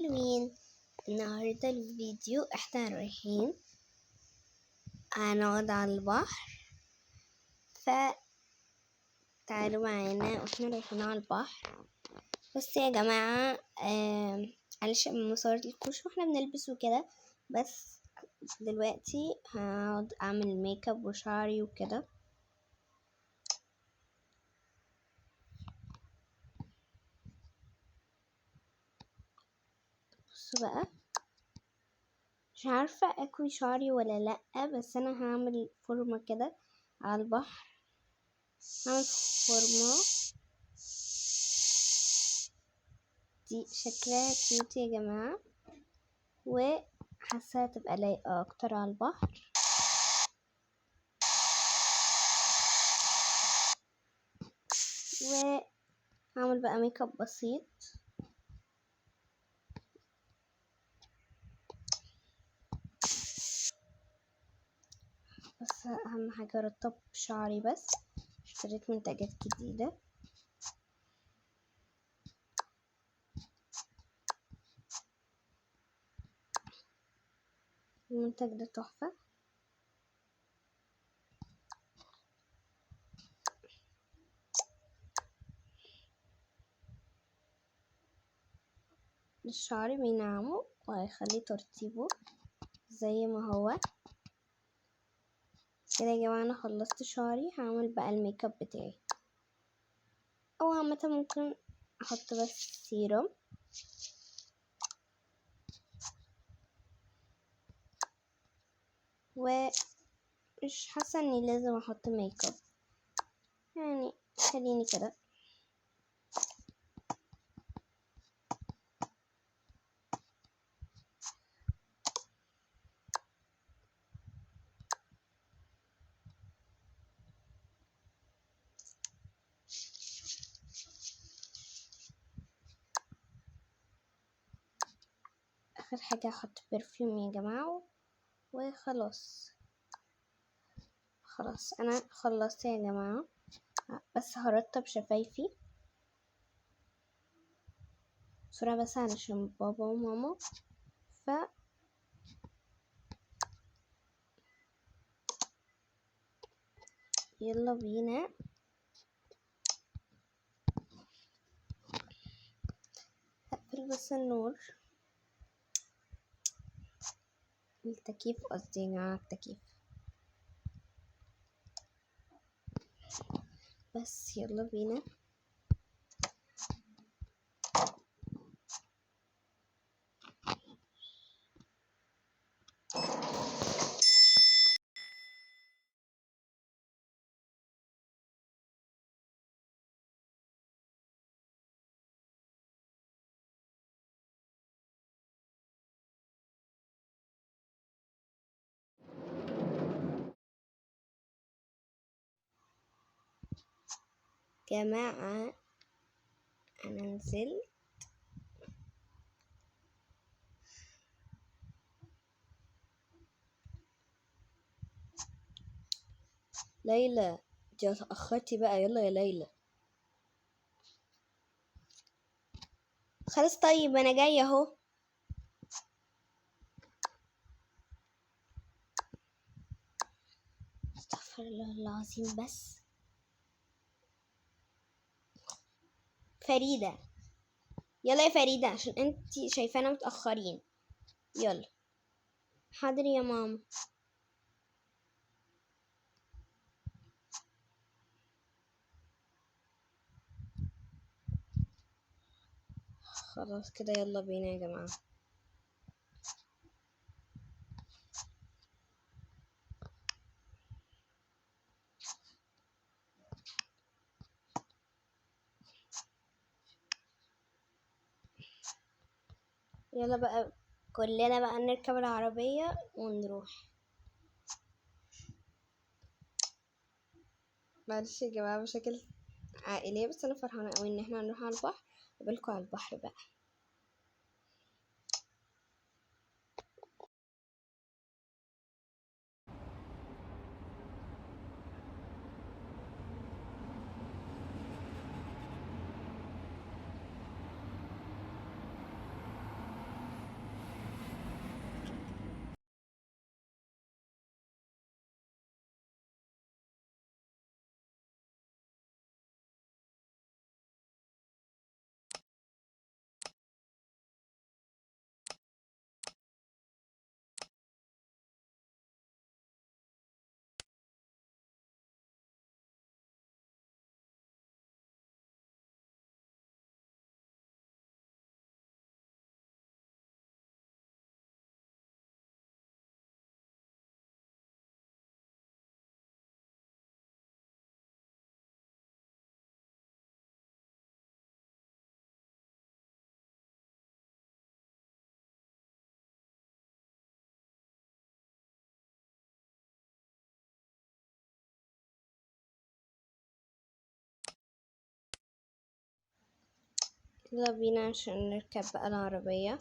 حلوين. النهاردة الفيديو احنا رايحين هنقعد على البحر، فتعالوا معانا واحنا رايحين على البحر. بس يا جماعة علشان مصورلكوش واحنا بنلبس وكده، بس دلوقتي هقعد اعمل ميك اب وشعري وكده. بصوا بقى، مش عارفة اكوي شعري ولا لأ، بس انا هعمل فورمة كده على البحر. هعمل فورمة دي شكلها كيوت يا جماعة، وحاسة تبقى لايقة اكتر على البحر. وهعمل بقى ميك اب بسيط. بس اهم حاجة ارطب شعري. بس اشتريت منتجات جديدة، المنتج ده تحفة. الشعر بينعمه وهيخلي ترطيبه زي ما هو كده. يا جماعة انا خلصت شعري، هعمل بقى الميك اب بتاعي. او عامة ممكن احط بس سيروم، ومش حاسة اني لازم احط ميك اب، يعني خليني كده. اخر حاجة احط برفيوم يا جماعة وخلاص. انا خلصت يا جماعة، بس هرطب شفايفي بسرعة بس علشان بابا وماما. يلا بينا. هقفل بس النور، التكييف قصدي يا جماعة، التكييف. بس يلا بينا. جماعة انا نزلت، ليلى انتي اتأخرتي بقى. يلا يا ليلى. خلاص طيب انا جاية اهو. استغفر الله العظيم. بس فريدة، يلا يا فريدة عشان انتي شايفانا متأخرين. يلا. حاضر يا ماما. خلاص كده يلا بينا يا جماعة. يلا بقى كلنا بقى نركب العربية ونروح. معلش يا جماعة مشاكل عائلية، بس انا فرحانة قوي ان احنا هنروح على البحر. قابلكوا على البحر بقى. يلا بينا عشان نركب بقى العربية.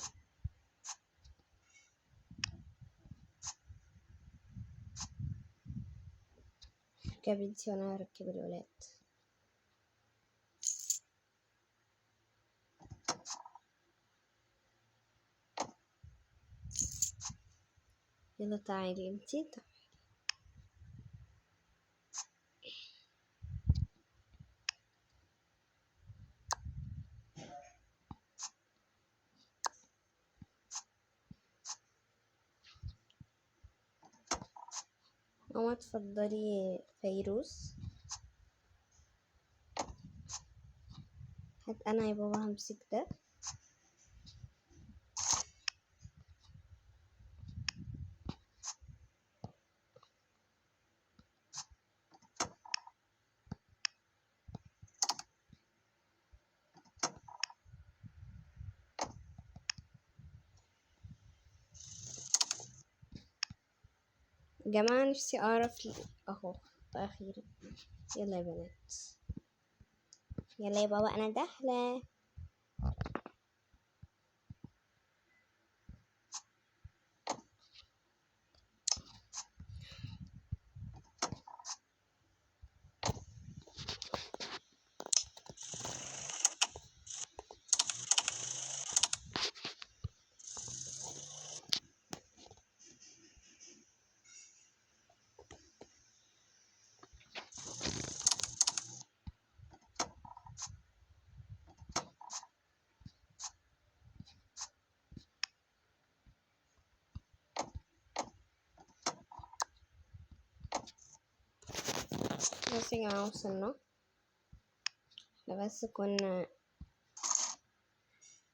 اركبي انتي وانا هركب الولاد. يلا تعالي انتي. ماما اتفضلي فيروز. هات انا يا بابا همسك ده. جماعة نفسي اعرف اهو اخيرا. يلا يا بنات، يلا يا بابا انا داخلة. بس يا جماعة وصلنا. احنا بس كنا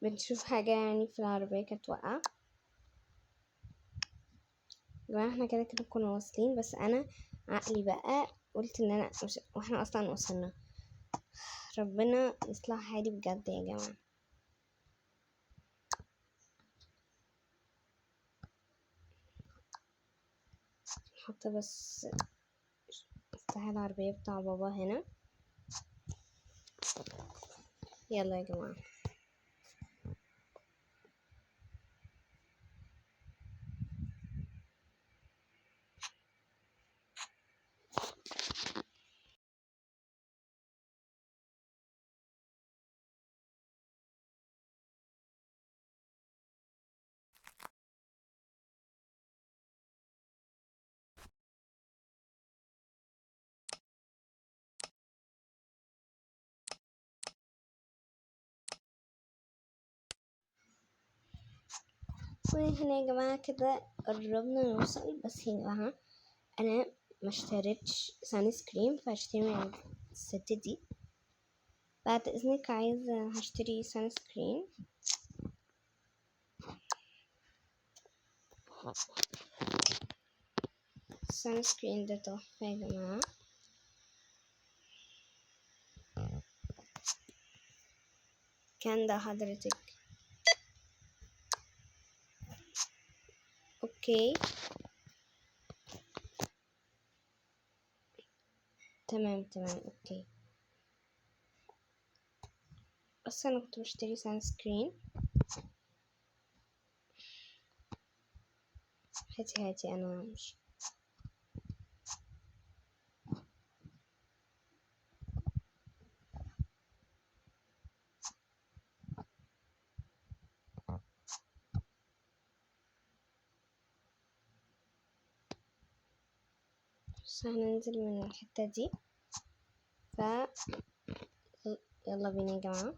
بنشوف حاجة يعني في العربية كانت واقعة. جماعة احنا كده كده كنا واصلين، بس انا عقلي بقى قلت ان انا مش، واحنا اصلا وصلنا. ربنا يصلح حالي بجد يا جماعة. نحط بس مفتاح العربية بتاع بابا هنا. يلا يا جماعة. وهنا يا جماعة كده قربنا نوصل. بس يا جماعة انا ما اشتريتش سان سكرين، فهشتري من عند الست دي. بعد اذنك عايزة هشتري سان سكرين. السان سكرين ده تحفة يا جماعة. كان ده حضرتك؟ اوكي تمام اوكي. بس انا كنت بشتري سان سكرين. هاتي انا مش بس هننزل من الحتة دي. ف يلا بينا يا جماعة.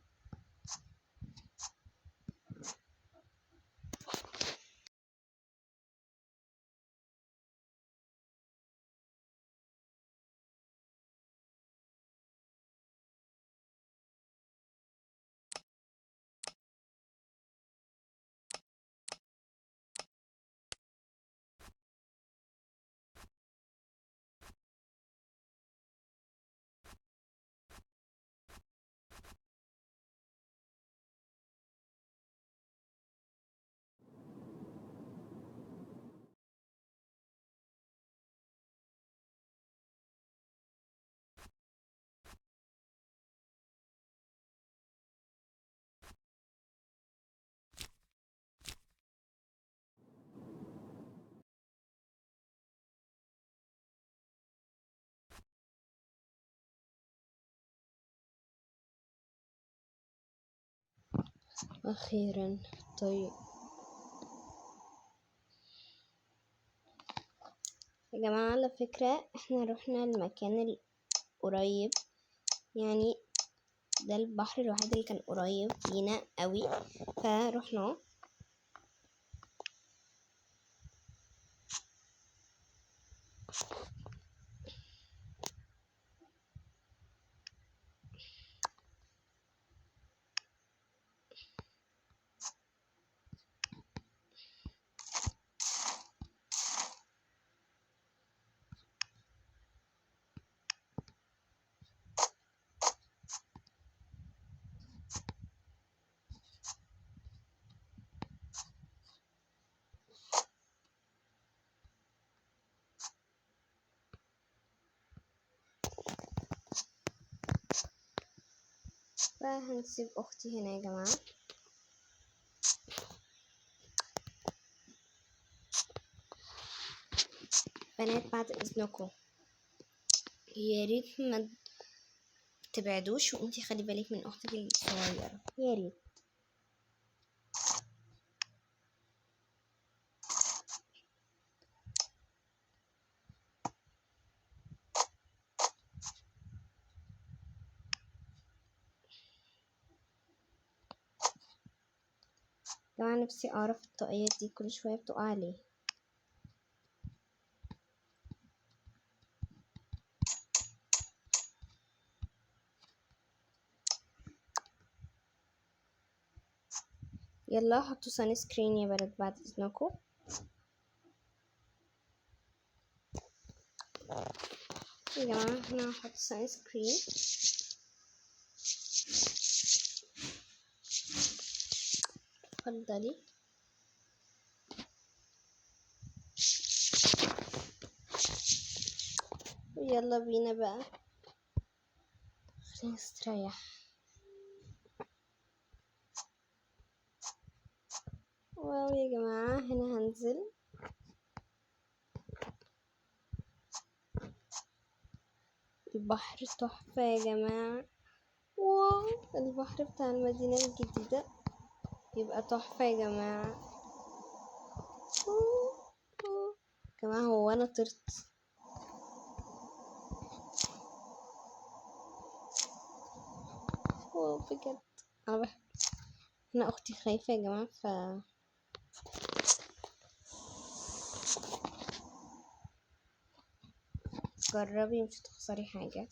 أخيرا طيب يا جماعة، على فكرة احنا رحنا المكان القريب، يعني ده البحر الوحيد اللي كان قريب لينا قوي فرحنا. فهنسيب اختي هنا يا جماعة. بنات بعد اذنكم يا ريت ما تبعدوش، وانتي خلي بالك من اختك الصغيرة يا ريت. جماعة نفسي اعرف الطاقية دي كل شوية بتقع عليه. يلا حطوا سان سكرين يا بنات بعد اذنكم. يا جماعة هنا هحط سان سكرين. اتفضلي. ويلا بينا بقى، خلينا نستريح. واو يا جماعة هنا هنزل. البحر تحفة يا جماعة. واو البحر بتاع المدينة الجديدة يبقى تحفة يا جماعة. يا جماعة هو انا طرت. واو بجد انا بحب. انا اختي خايفة يا جماعة جربي مش هتخسري حاجة.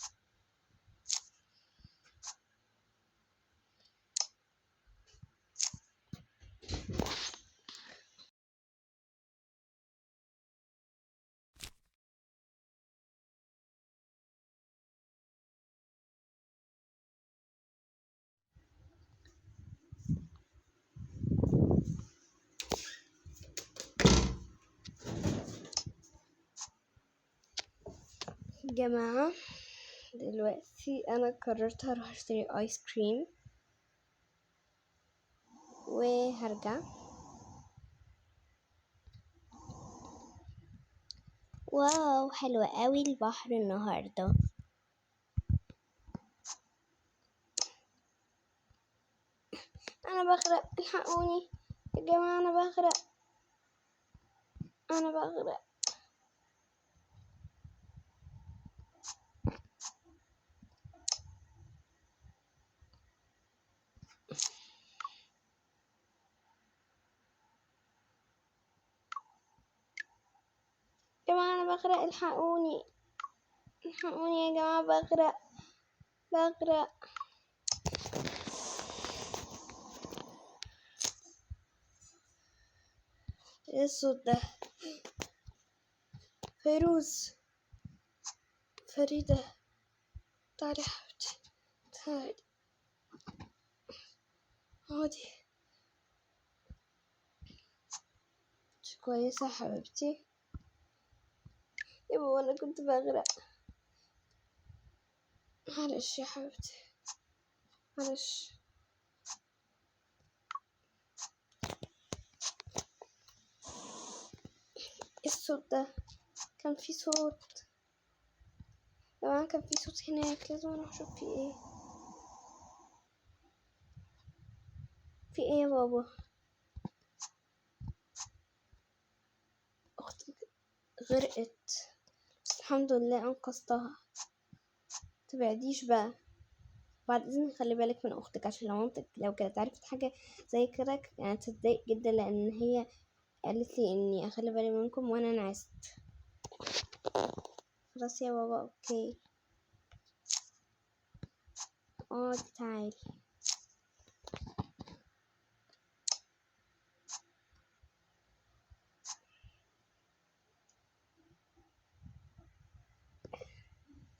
جماعة دلوقتي انا قررت هروح اشتري ايس كريم وهرجع. واو حلوة قوي البحر النهاردة. انا بغرق الحقوني يا جماعة، انا بغرق. يا جماعة انا بغرق، الحقوني يا جماعة، بغرق. ايه الصوت ده؟ فيروز، فريدة، تعالي حبيبتي، تعالي اقعدي. مش كويسة حبيبتي؟ يا بابا انا كنت بغرق، معلش يا حبيبتي معلش. ايه الصوت ده؟ كان في صوت يا جماعة، كان في صوت هناك، لازم اروح اشوف في ايه. ايه يا بابا؟ اختي غرقت بس الحمد لله انقذتها. متبعديش بقى، بعد اذنك خلي بالك من اختك، عشان لو مامتك لو كانت عرفت حاجه زي كده يعني تتضايق جدا، لان هي قالت لي اني اخلي بالي منكم وانا نعست. خلاص يا بابا اوكي. تعالي.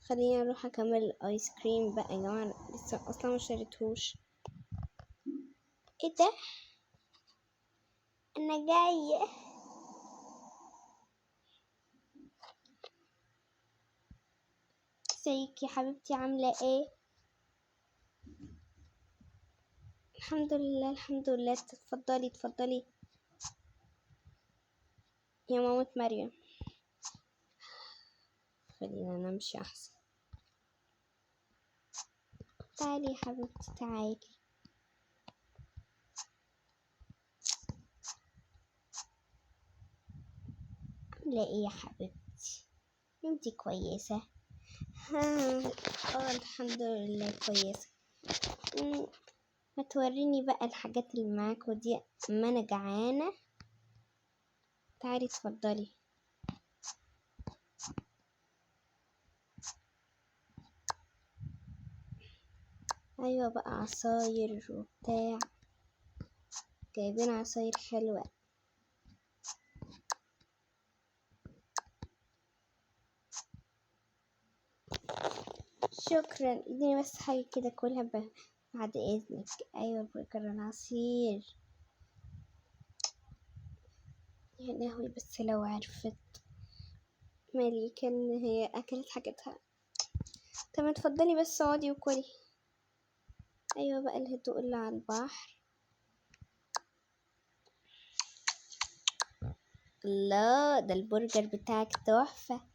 خليني اروح اكمل الايس كريم بقى يا جماعه، لسه اصلا ما شريتهوش. ايه ده؟ انا جايه. ازيك يا حبيبتي، عامله ايه؟ الحمد لله الحمد لله. اتفضلي اتفضلي يا مامة مريم. خلينا نمشي احسن. تعالي يا حبيبتي تعالي. عامله ايه يا حبيبتي؟ انتي كويسه؟ الحمد لله كويسه. ما توريني بقى الحاجات اللي معاكوا دي، اما انا جعانه. تعالي اتفضلي. ايوه بقى عصاير وبتاع، جايبين عصاير حلوه. شكرا، اديني بس حاجه كده كلها بعد اذنك. ايوه البرجر العصير. يا لهوي، بس لو عرفت مليكة ان هي اكلت حاجتها. طب اتفضلي بس اقعدي وكلي. ايوه بقى الهدوء اللي على البحر. الله، ده البرجر بتاعك تحفة.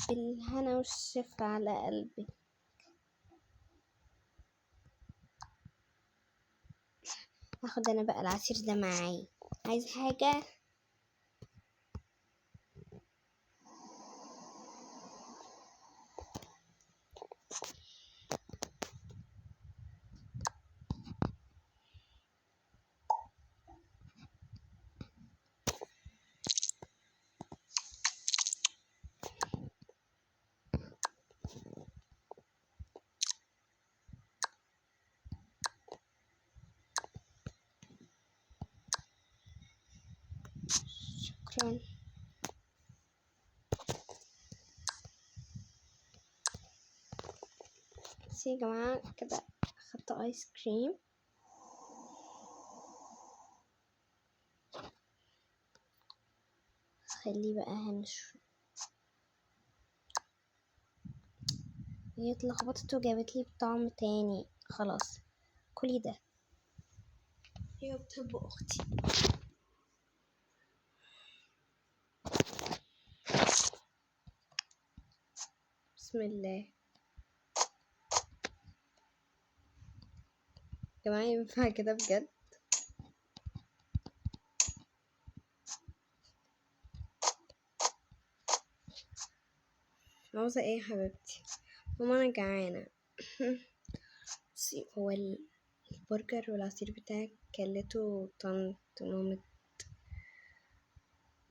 بالهنا والشفا على قلبي. هاخد انا بقى العصير ده معايا. عايز حاجة؟ شكرا. بس يا جماعة كده اخدت ايس كريم. خليه بقى هنشوف. هي اتلخبطت وجابت لي بطعم تاني. خلاص كلي ده. هي بتحب اختي. بسم الله. يا جماعة ينفع كده بجد؟ عاوزة ايه يا حبيبتي؟ ماما انا جعانة. بصي، هو البرجر والعصير بتاعك كلته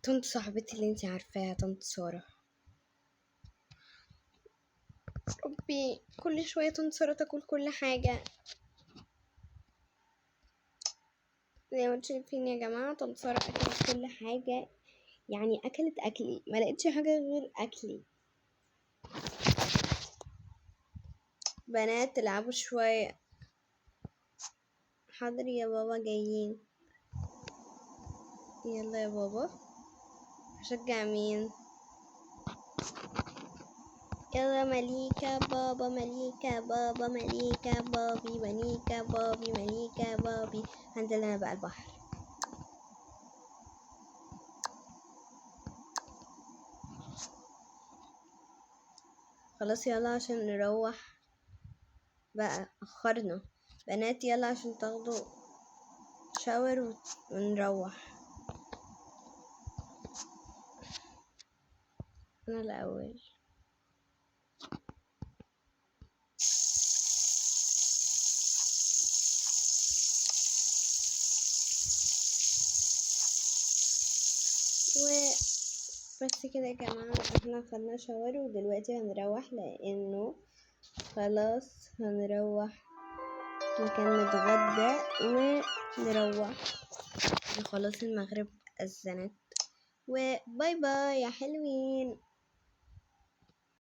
طنط صاحبتي اللي انتي عارفاها، طنط سارة. ربي، كل شوية طنط سارة تاكل كل حاجة. زي ما انتوا شايفين يا جماعة، طنط سارة أكلت كل حاجة. يعني أكلت أكلي، ما لقيتش حاجة غير أكلي. بنات تلعبوا شوية. حاضر يا بابا جايين. يلا يا بابا. هشجع مين؟ يلا مليكة بابا، مليكة بابا، مليكة بابي، مليكة بابي، مليكة بابي. هنزل انا بقى البحر. خلاص يلا عشان نروح بقى، اخرنا. بنات يلا عشان تاخدوا شاور ونروح. انا الاول. وبس كده يا جماعة، احنا خدنا شاور ودلوقتي هنروح، لانه خلاص هنروح مكان نتغدى ونروح، وخلاص المغرب أذنت. وباي باي يا حلوين.